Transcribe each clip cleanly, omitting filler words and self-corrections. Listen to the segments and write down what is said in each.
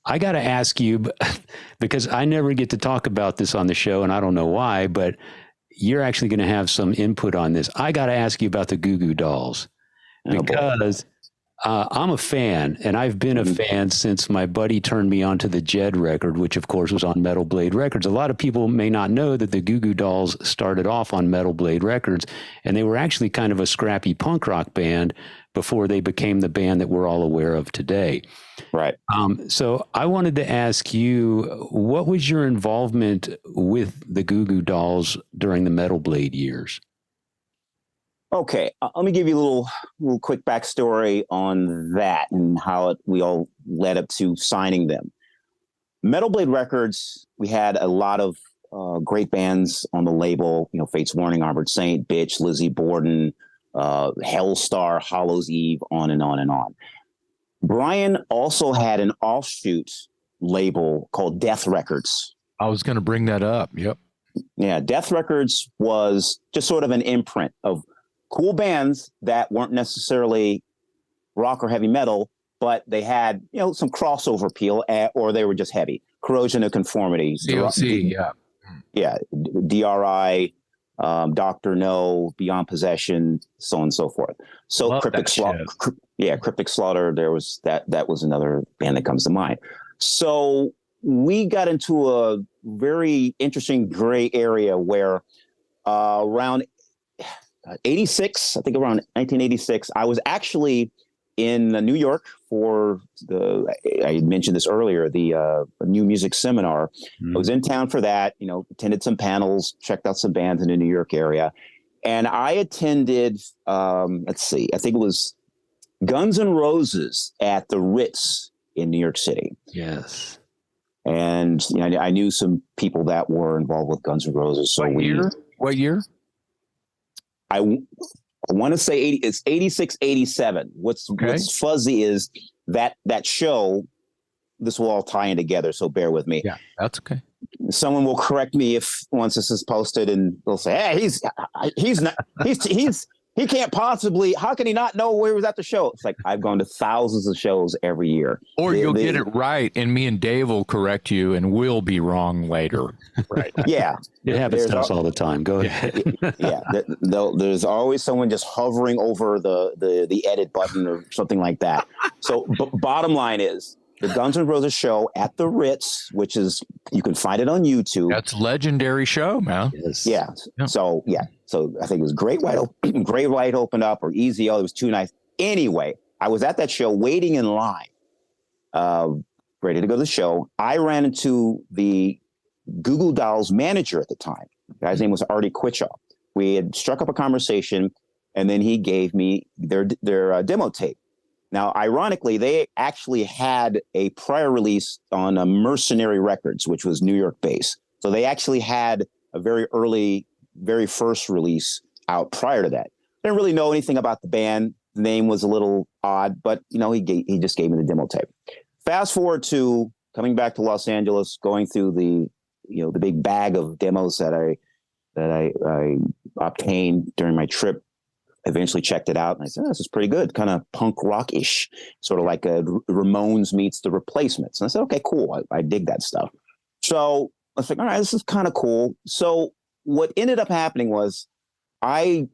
I got to ask you because I never get to talk about this on the show, and I don't know why, but you're actually going to have some input on this. I got to ask you about the Goo Goo Dolls Oh boy. because I'm a fan, and I've been a Mhm. fan since my buddy turned me on to the Jed record, which of course was on Metal Blade Records. A lot of people may not know that the Goo Goo Dolls started off on Metal Blade Records, and they were actually kind of a scrappy punk rock band before they became the band that we're all aware of today. Right. So I wanted to ask you, what was your involvement with the Goo Goo Dolls during the Metal Blade years? Okay, let me give you a little quick backstory on that and how we all led up to signing them. Metal Blade Records, we had a lot of great bands on the label. You know, Fates Warning, Armored Saint, Bitch, Lizzie Borden, Hellstar, Hollow's Eve, on and on and on. Brian also had an offshoot label called Death Records. I was going to bring that up. Yep. Yeah, Death Records was just sort of an imprint of cool bands that weren't necessarily rock or heavy metal, but they had, you know, some crossover appeal, or they were just heavy. Corrosion of Conformity, COC, yeah. Yeah, DRI, Doctor No, Beyond Possession, so on and so forth. So Love Cryptic that Slaughter, shit. Cryptic Slaughter. There was that was another band that comes to mind. So we got into a very interesting gray area where around 86, I think around 1986, I was actually in New York for I mentioned this earlier, the new music seminar. I was in town for that, you know, attended some panels, checked out some bands in the New York area. And I attended, let's see, I think it was Guns N' Roses at the Ritz in New York City. Yes. And you know, I knew some people that were involved with Guns N' Roses. So What year? I want to say it's 86, 87. What's fuzzy is that show, this will all tie in together, so bear with me. Yeah, that's okay. Someone will correct me if once this is posted, and they'll say, hey, he can't possibly, how can he not know where he was at the show? It's like, I've gone to thousands of shows every year. Or you'll get it right, and me and Dave will correct you, and we'll be wrong later. Right. Yeah. It happens to us all the time. Go ahead. Yeah. There's always someone just hovering over the edit button or something like that. So bottom line is, the Guns N' Roses show at the Ritz, which is, you can find it on YouTube. That's a legendary show, man. Yes. Yeah. So I think it was Great White opened up, or Easy O. It was too nice. Anyway, I was at that show waiting in line, ready to go to the show. I ran into the Goo Goo Dolls manager at the time. The guy's name was Artie Quitchaw. We had struck up a conversation, and then he gave me their demo tape. Now, ironically, they actually had a prior release on Mercenary Records, which was New York based. So they actually had a very early, very first release out prior to that. Didn't really know anything about the band. The name was a little odd, but you know, he just gave me the demo tape. Fast forward to coming back to Los Angeles, going through the big bag of demos that I obtained during my trip. Eventually checked it out, and I said, oh, this is pretty good, kind of punk rock-ish, sort of like a Ramones meets the Replacements. And I said, okay, cool. I dig that stuff. So I was like, all right, this is kind of cool. So what ended up happening was I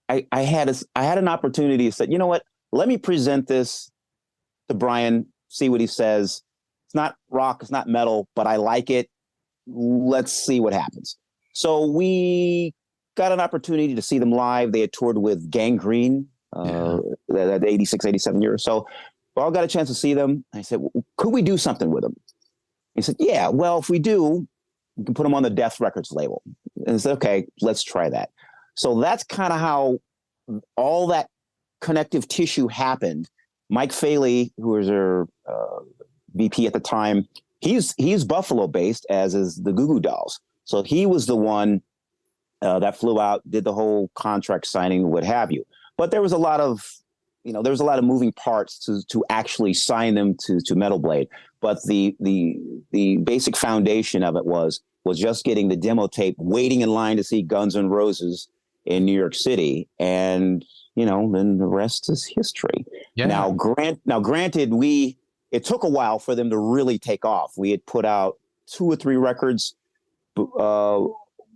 had an opportunity to say, you know what, let me present this to Brian, see what he says. It's not rock, it's not metal, but I like it. Let's see what happens. So we got an opportunity to see them live. They had toured with Gangrene that 86, 87 year or so. We all got a chance to see them. I said, well, could we do something with them? He said, yeah, well, if we do, we can put them on the Death Records label. And I said, okay, let's try that. So that's kind of how all that connective tissue happened. Mike Faley, who was their VP at the time, he's Buffalo based, as is the Goo Goo Dolls. So he was the one that flew out, did the whole contract signing, what have you. But there was a lot of moving parts to actually sign them to Metal Blade. But the basic foundation of it was just getting the demo tape, waiting in line to see Guns N' Roses in New York City, and you know, then the rest is history. Yeah. Now, granted, we it took a while for them to really take off. We had put out 2 or 3 records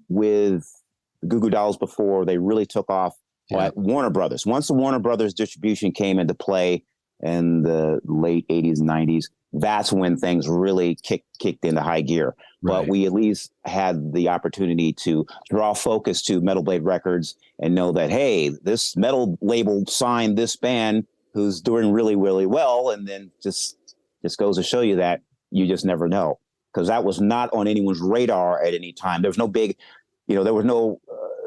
with Goo Goo Dolls before they really took off at Warner Brothers. Once the Warner Brothers distribution came into play in the late 80s and 90s, that's when things really kicked into high gear. Right. But we at least had the opportunity to draw focus to Metal Blade Records and know that, hey, this metal label signed this band who's doing really, really well. And then just goes to show you that you just never know, because that was not on anyone's radar at any time. There was no big, there was no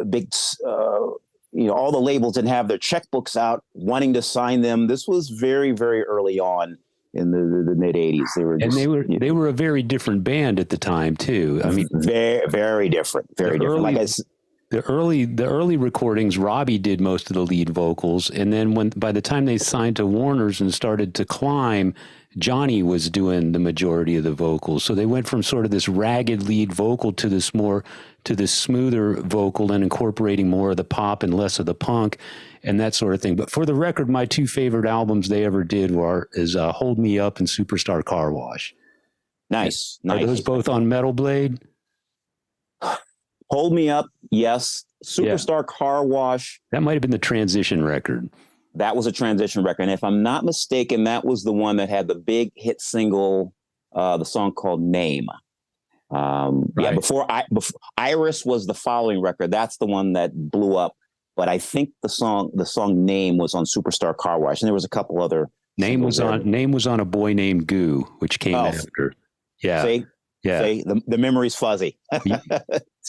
big, all the labels didn't have their checkbooks out wanting to sign them. This was very, very early on in the mid 80s. They were a very different band at the time too. I mean, very, very different, very different. Like the early recordings, Robbie did most of the lead vocals, and then by the time they signed to Warner's and started to climb, Johnny was doing the majority of the vocals. So they went from sort of this ragged lead vocal to this smoother vocal and incorporating more of the pop and less of the punk and that sort of thing. But for the record, my 2 favorite albums they ever did is Hold Me Up and Superstar Car Wash. Nice. Are those both on Metal Blade? Hold Me Up, yes. Superstar Car Wash. That might have been the transition record. That was a transition record. And if I'm not mistaken, that was the one that had the big hit single, the song called Name. Right. Yeah, before Iris was the following record. That's the one that blew up. But I think the song Name was on Superstar Car Wash. And there was a couple other. Name was on A Boy Named Goo, which came after. Yeah. See? Yeah. See? The memory's fuzzy.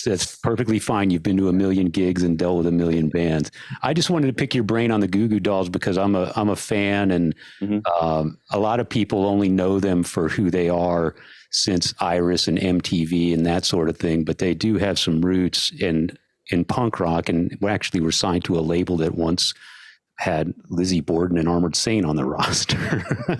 It's perfectly fine. You've been to a million gigs and dealt with a million bands. I just wanted to pick your brain on the Goo Goo Dolls because I'm a fan, and a lot of people only know them for who they are since Iris and MTV and that sort of thing. But they do have some roots in punk rock, and we actually were signed to a label that once had Lizzie Borden and Armored Saint on the roster.